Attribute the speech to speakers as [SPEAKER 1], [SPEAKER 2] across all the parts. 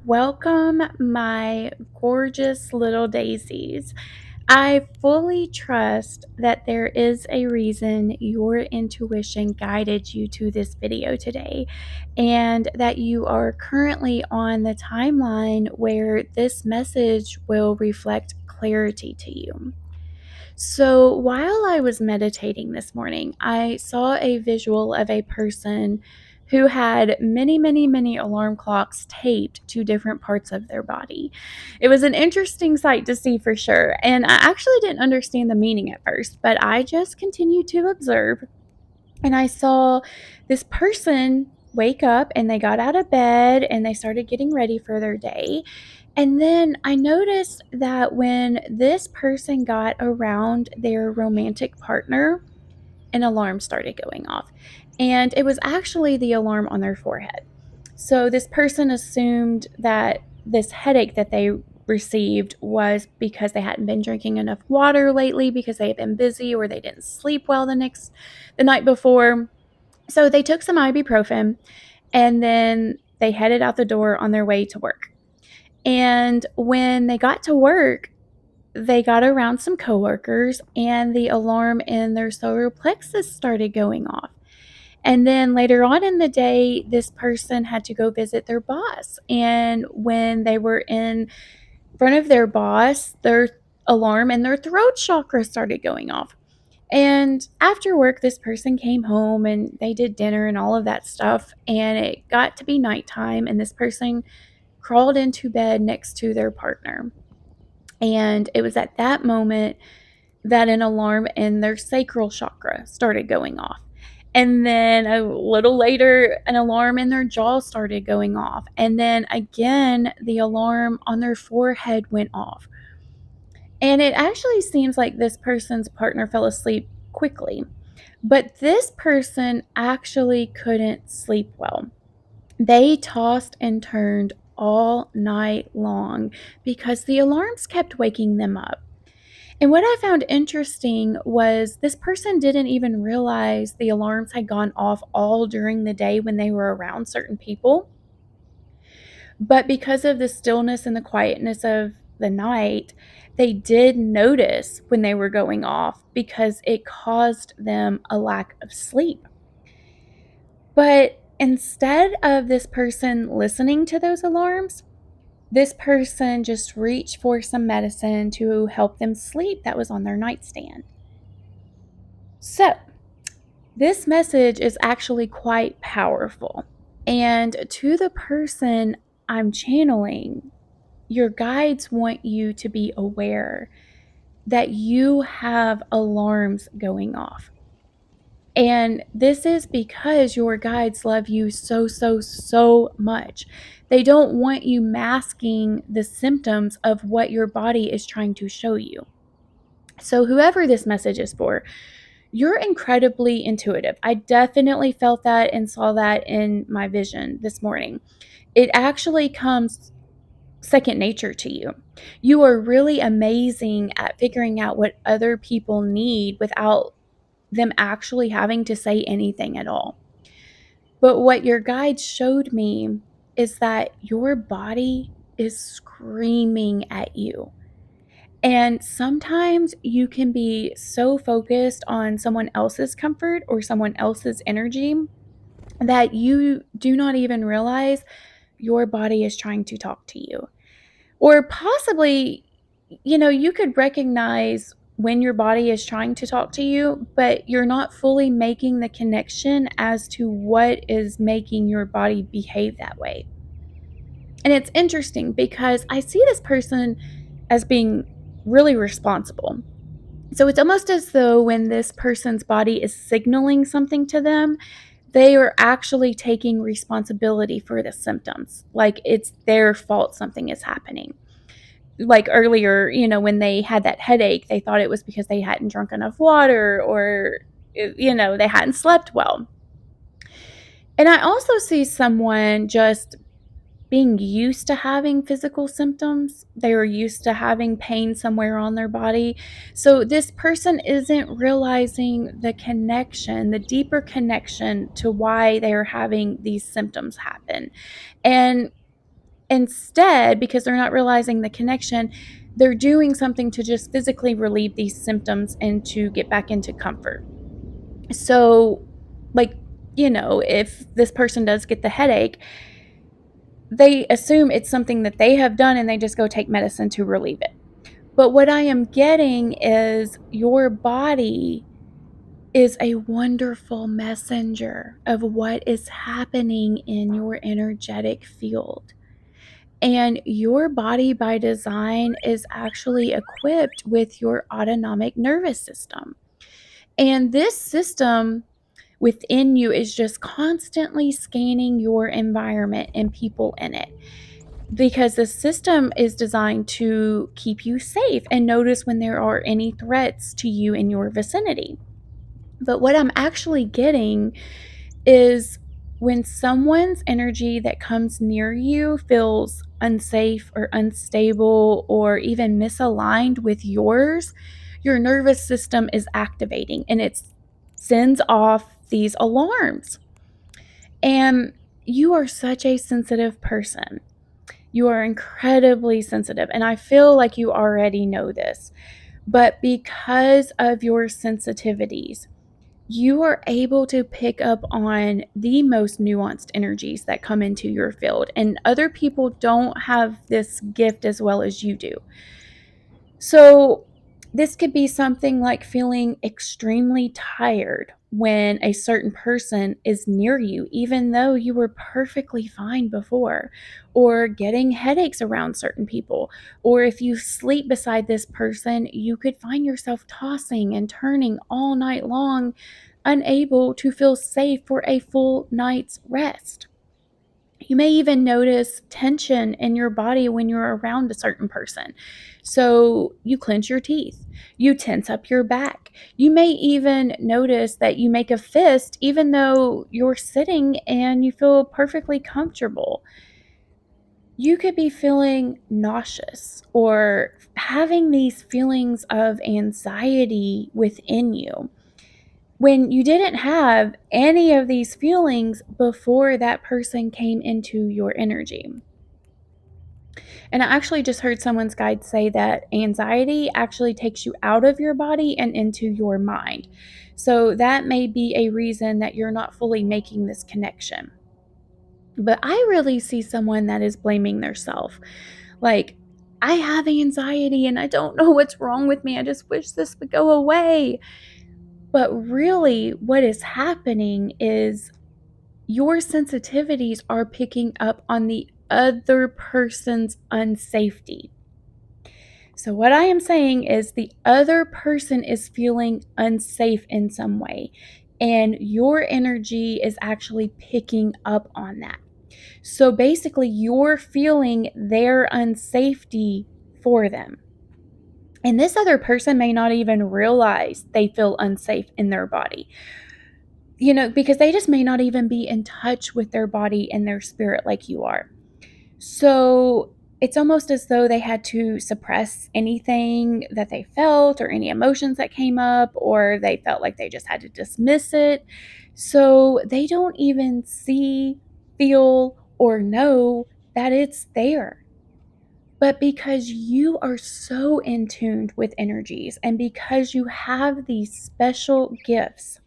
[SPEAKER 1] Welcome, my gorgeous little daisies. I fully trust that there is a reason your intuition guided you to this video today, and that you are currently on the timeline where this message will reflect clarity to you. So, while I was meditating this morning, I saw a visual of a person who had many, many, many alarm clocks taped to different parts of their body. It was an interesting sight to see for sure. And I actually didn't understand the meaning at first, but I just continued to observe. And I saw this person wake up and they got out of bed and they started getting ready for their day. And then I noticed that when this person got around their romantic partner, an alarm started going off. And it was actually the alarm on their forehead. So this person assumed that this headache that they received was because they hadn't been drinking enough water lately, because they had been busy or they didn't sleep well the night before. So they took some ibuprofen and then they headed out the door on their way to work. And when they got to work, they got around some coworkers and the alarm in their solar plexus started going off. And then later on in the day, this person had to go visit their boss. And when they were in front of their boss, their alarm in their throat chakra started going off. And after work, this person came home and they did dinner and all of that stuff. And it got to be nighttime, and this person crawled into bed next to their partner. And it was at that moment that an alarm in their sacral chakra started going off. And then a little later, an alarm in their jaw started going off. And then again, the alarm on their forehead went off. And it actually seems like this person's partner fell asleep quickly. But this person actually couldn't sleep well. They tossed and turned all night long because the alarms kept waking them up. And what I found interesting was this person didn't even realize the alarms had gone off all during the day when they were around certain people. But because of the stillness and the quietness of the night, they did notice when they were going off because it caused them a lack of sleep. But instead of this person listening to those alarms, this person just reached for some medicine to help them sleep that was on their nightstand. So, this message is actually quite powerful. And to the person I'm channeling, your guides want you to be aware that you have alarms going off. And this is because your guides love you so, so, so much. They don't want you masking the symptoms of what your body is trying to show you. So, whoever this message is for, you're incredibly intuitive. I definitely felt that and saw that in my vision this morning. It actually comes second nature to you. You are really amazing at figuring out what other people need without them actually having to say anything at all. But what your guide showed me is that your body is screaming at you. And sometimes you can be so focused on someone else's comfort or someone else's energy that you do not even realize your body is trying to talk to you. Or possibly, you could recognize when your body is trying to talk to you, but you're not fully making the connection as to what is making your body behave that way. And it's interesting because I see this person as being really responsible. So it's almost as though when this person's body is signaling something to them, they are actually taking responsibility for the symptoms. Like it's their fault something is happening. Like earlier, when they had that headache, they thought it was because they hadn't drunk enough water or, they hadn't slept well. And I also see someone just being used to having physical symptoms. They are used to having pain somewhere on their body. So this person isn't realizing the connection, the deeper connection to why they are having these symptoms happen. And Instead, because they're not realizing the connection, they're doing something to just physically relieve these symptoms and to get back into comfort. So, like, if this person does get the headache, they assume it's something that they have done and they just go take medicine to relieve it. But what I am getting is your body is a wonderful messenger of what is happening in your energetic field. And your body, by design, is actually equipped with your autonomic nervous system. And this system within you is just constantly scanning your environment and people in it, because the system is designed to keep you safe and notice when there are any threats to you in your vicinity. But what I'm actually getting is when someone's energy that comes near you feels unsafe or unstable or even misaligned with yours, your nervous system is activating and it sends off these alarms. And you are such a sensitive person. You are incredibly sensitive. And I feel like you already know this. But because of your sensitivities, you are able to pick up on the most nuanced energies that come into your field. And other people don't have this gift as well as you do. So, this could be something like feeling extremely tired when a certain person is near you, even though you were perfectly fine before, or getting headaches around certain people. Or if you sleep beside this person, you could find yourself tossing and turning all night long, unable to feel safe for a full night's rest. You may even notice tension in your body when you're around a certain person. So you clench your teeth, you tense up your back. You may even notice that you make a fist even though you're sitting and you feel perfectly comfortable. You could be feeling nauseous or having these feelings of anxiety within you when you didn't have any of these feelings before that person came into your energy. And I actually just heard someone's guide say that anxiety actually takes you out of your body and into your mind. So that may be a reason that you're not fully making this connection. But I really see someone that is blaming themselves. Like, I have anxiety and I don't know what's wrong with me. I just wish this would go away. But really, what is happening is your sensitivities are picking up on the other person's unsafety. So, what I am saying is the other person is feeling unsafe in some way, and your energy is actually picking up on that. So, basically, you're feeling their unsafety for them. And this other person may not even realize they feel unsafe in their body, because they just may not even be in touch with their body and their spirit like you are. So it's almost as though they had to suppress anything that they felt or any emotions that came up, or they felt like they just had to dismiss it. So they don't even see, feel, or know that it's there. But because you are so in tune with energies and because you have these special gifts,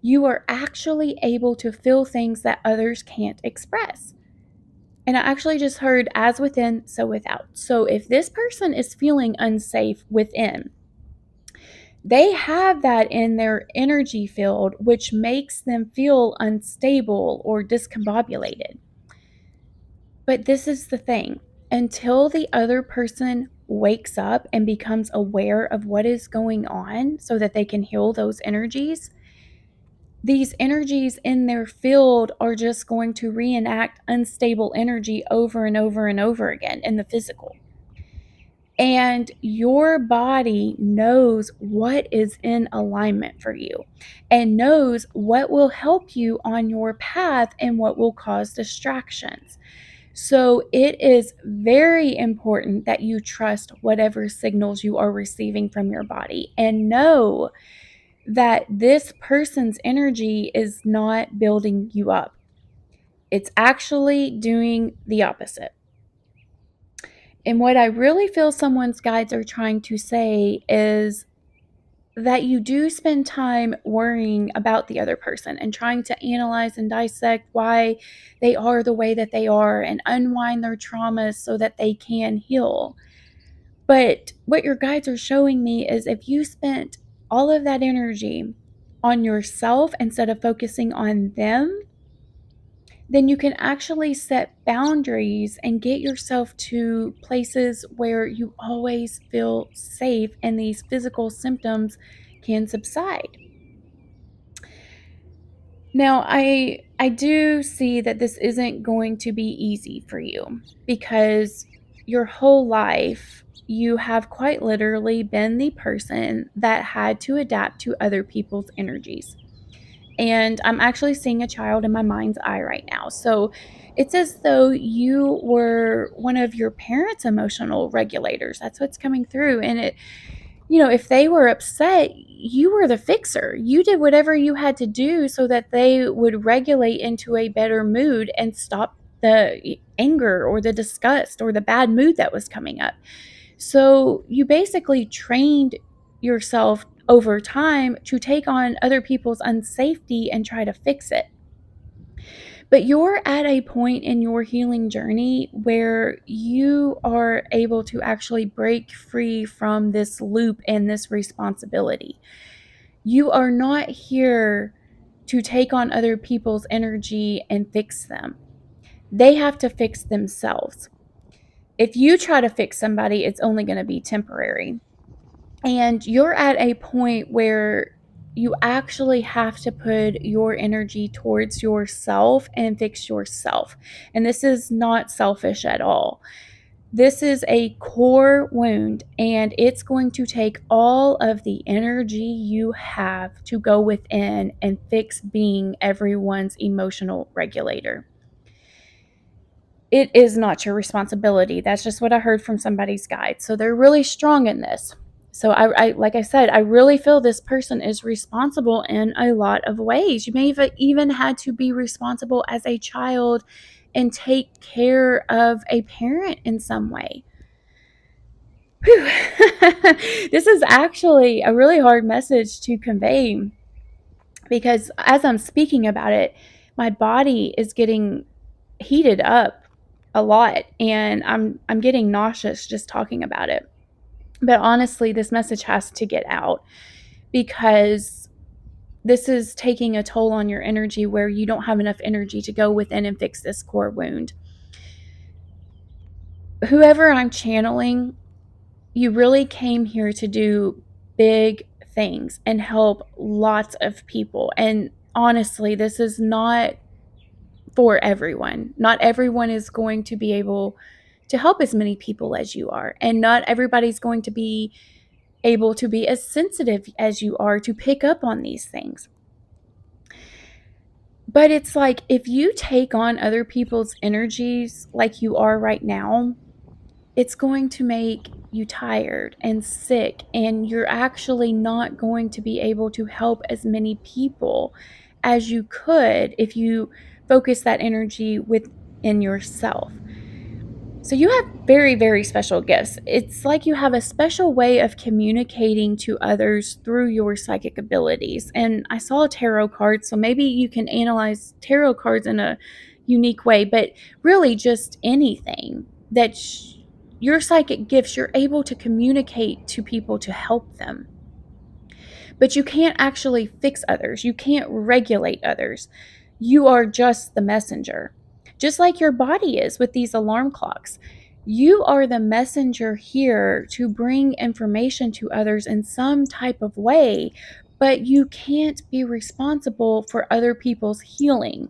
[SPEAKER 1] you are actually able to feel things that others can't express. And I actually just heard as within, so without. So if this person is feeling unsafe within, they have that in their energy field, which makes them feel unstable or discombobulated. But this is the thing, until the other person wakes up and becomes aware of what is going on so that they can heal those energies, these energies in their field are just going to reenact unstable energy over and over and over again in the physical. And your body knows what is in alignment for you and knows what will help you on your path and what will cause distractions. So it is very important that you trust whatever signals you are receiving from your body and know that this person's energy is not building you up. It's actually doing the opposite. And what I really feel someone's guides are trying to say is that you do spend time worrying about the other person and trying to analyze and dissect why they are the way that they are and unwind their traumas so that they can heal. But what your guides are showing me is if you spent all of that energy on yourself instead of focusing on them, then you can actually set boundaries and get yourself to places where you always feel safe and these physical symptoms can subside. Now, I do see that this isn't going to be easy for you because your whole life you have quite literally been the person that had to adapt to other people's energies. And I'm actually seeing a child in my mind's eye right now. So it's as though you were one of your parents' emotional regulators. That's what's coming through. And if they were upset, you were the fixer. You did whatever you had to do so that they would regulate into a better mood and stop the anger or the disgust or the bad mood that was coming up. So you basically trained yourself over time to take on other people's unsafety and try to fix it. But you're at a point in your healing journey where you are able to actually break free from this loop and this responsibility. You are not here to take on other people's energy and fix them. They have to fix themselves. If you try to fix somebody, it's only going to be temporary. And you're at a point where you actually have to put your energy towards yourself and fix yourself. And this is not selfish at all. This is a core wound, and it's going to take all of the energy you have to go within and fix being everyone's emotional regulator. It is not your responsibility. That's just what I heard from somebody's guide. So they're really strong in this. So I like I said, I really feel this person is responsible in a lot of ways. You may have even had to be responsible as a child and take care of a parent in some way. Whew. This is actually a really hard message to convey because as I'm speaking about it, my body is getting heated up a lot and I'm getting nauseous just talking about it. But honestly, this message has to get out because this is taking a toll on your energy where you don't have enough energy to go within and fix this core wound. Whoever I'm channeling, you really came here to do big things and help lots of people. And honestly, this is not for everyone. Not everyone is going to be able to help as many people as you are. And not everybody's going to be able to be as sensitive as you are to pick up on these things. But it's like if you take on other people's energies like you are right now, it's going to make you tired and sick, and you're actually not going to be able to help as many people as you could if you focus that energy within yourself. So you have very, very special gifts. It's like you have a special way of communicating to others through your psychic abilities. And I saw a tarot card, so maybe you can analyze tarot cards in a unique way, but really just anything that your psychic gifts, you're able to communicate to people to help them. But you can't actually fix others, you can't regulate others. You are just the messenger. Just like your body is with these alarm clocks. You are the messenger here to bring information to others in some type of way, but you can't be responsible for other people's healing.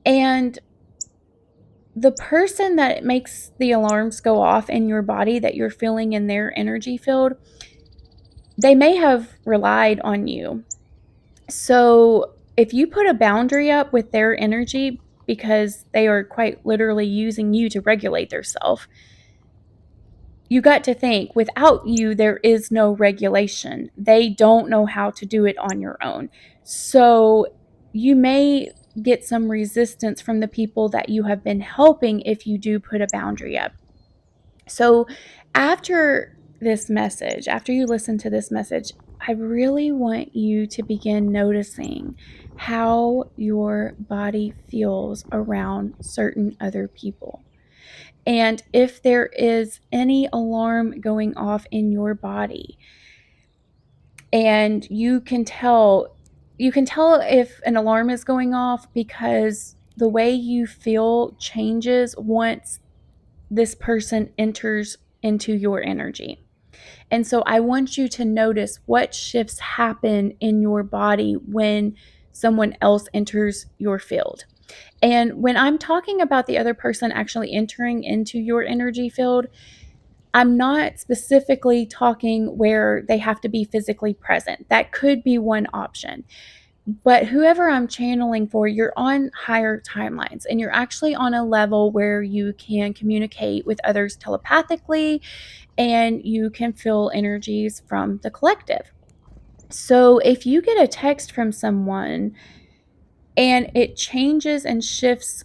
[SPEAKER 1] And the person that makes the alarms go off in your body that you're feeling in their energy field, they may have relied on you. So if you put a boundary up with their energy because they are quite literally using you to regulate themselves, you got to think without you, there is no regulation. They don't know how to do it on your own. So you may get some resistance from the people that you have been helping if you do put a boundary up. So, after you listen to this message, I really want you to begin noticing how your body feels around certain other people. And if there is any alarm going off in your body, and you can tell if an alarm is going off because the way you feel changes once this person enters into your energy. And so I want you to notice what shifts happen in your body when someone else enters your field. And when I'm talking about the other person actually entering into your energy field, I'm not specifically talking where they have to be physically present. That could be one option. But whoever I'm channeling for, you're on higher timelines and you're actually on a level where you can communicate with others telepathically and you can feel energies from the collective. So if you get a text from someone and it changes and shifts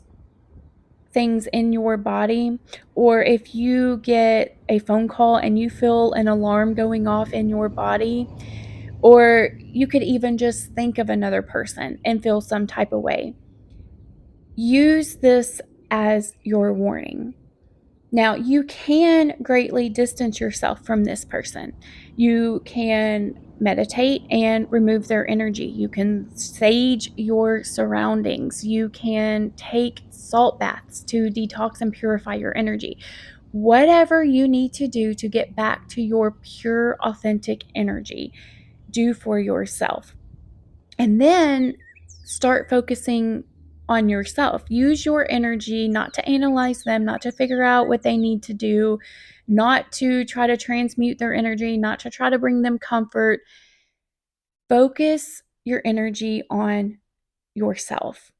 [SPEAKER 1] things in your body, or if you get a phone call and you feel an alarm going off in your body, or you could even just think of another person and feel some type of way, use this as your warning. Now, you can greatly distance yourself from this person. You can meditate and remove their energy. You can sage your surroundings. You can take salt baths to detox and purify your energy. Whatever you need to do to get back to your pure, authentic energy, do for yourself. And then start focusing on yourself. Use your energy not to analyze them, not to figure out what they need to do, not to try to transmute their energy, not to try to bring them comfort. Focus your energy on yourself.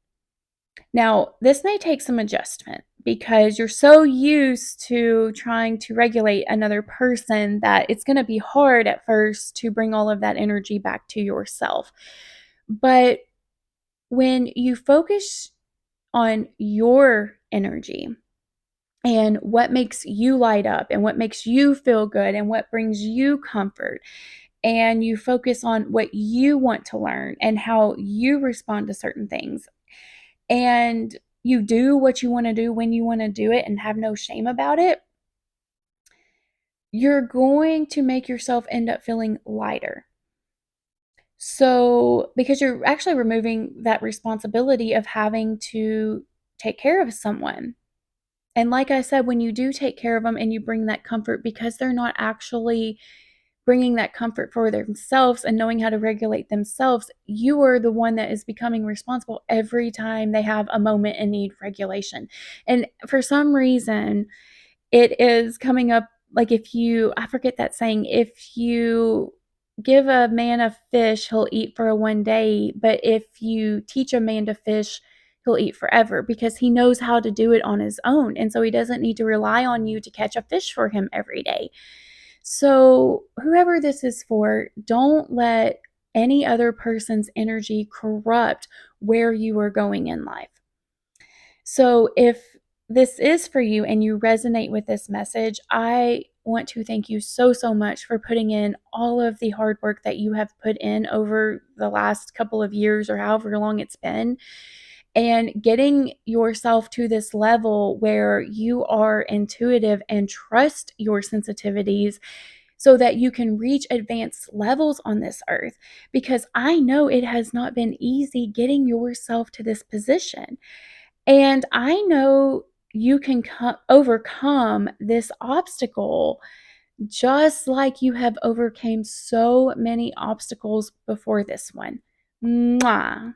[SPEAKER 1] Now, this may take some adjustment because you're so used to trying to regulate another person that it's going to be hard at first to bring all of that energy back to yourself. But when you focus on your energy and what makes you light up and what makes you feel good and what brings you comfort, and you focus on what you want to learn and how you respond to certain things, and you do what you want to do when you want to do it and have no shame about it, you're going to make yourself end up feeling lighter. So, because you're actually removing that responsibility of having to take care of someone. And like I said, when you do take care of them and you bring that comfort because they're not actually bringing that comfort for themselves and knowing how to regulate themselves, you are the one that is becoming responsible every time they have a moment and need regulation. And for some reason, it is coming up like I forget that saying, if you give a man a fish, he'll eat for one day, but if you teach a man to fish, he'll eat forever because he knows how to do it on his own. And so he doesn't need to rely on you to catch a fish for him every day. So, whoever this is for, don't let any other person's energy corrupt where you are going in life. So, if this is for you and you resonate with this message, I want to thank you so, so much for putting in all of the hard work that you have put in over the last couple of years or however long it's been, and getting yourself to this level where you are intuitive and trust your sensitivities so that you can reach advanced levels on this earth. Because I know it has not been easy getting yourself to this position. And I know you can overcome this obstacle just like you have overcame so many obstacles before this one. Mwah.